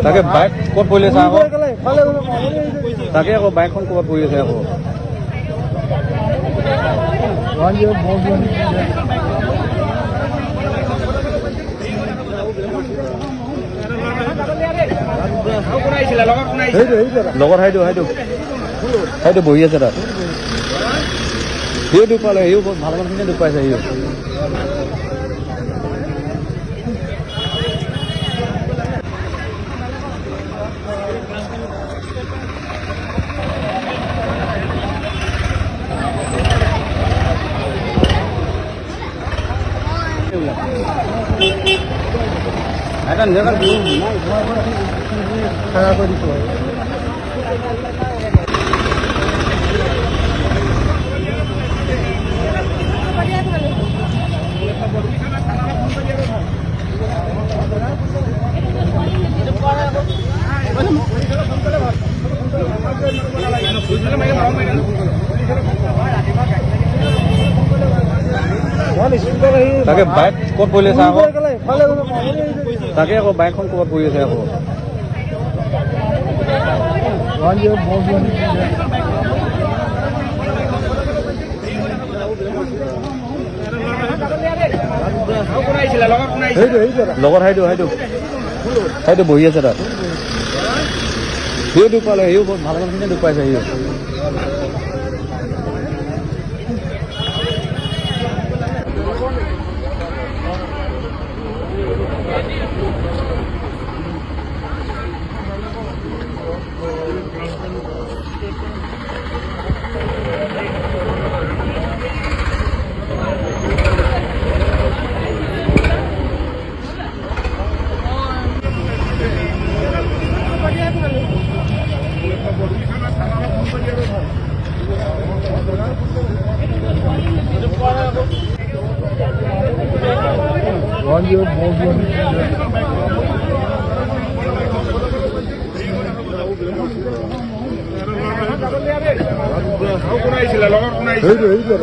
তাকে বাইক ক'ত পৰি আছে আকৌ তাকে আকৌ বাইকখন ক'ত পৰি আছে আকৌ লগত সেইটো বহি আছে তাত সিও দুখ পালে সিও ভালমানখিনিয়ে দুখ পাইছে সিও এটা জেগাত খাৰা কৰি দিছোঁ তাকে বাইক ক'ত পৰি আছে আকৌ তাকে আকৌ বাইকখন ক'ত পৰি আছে আকৌ লগত সেইটো বহি আছে তাত সিও দুখ পালে সিও ভালমানখিনিয়ে দুখ পাইছে সিও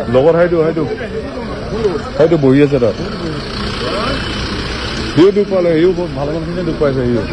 লগত সেইটো বহি আছে তাত সিও দুখ পালে সিও ভালমানখিনিয়ে দুখ পাইছে সিও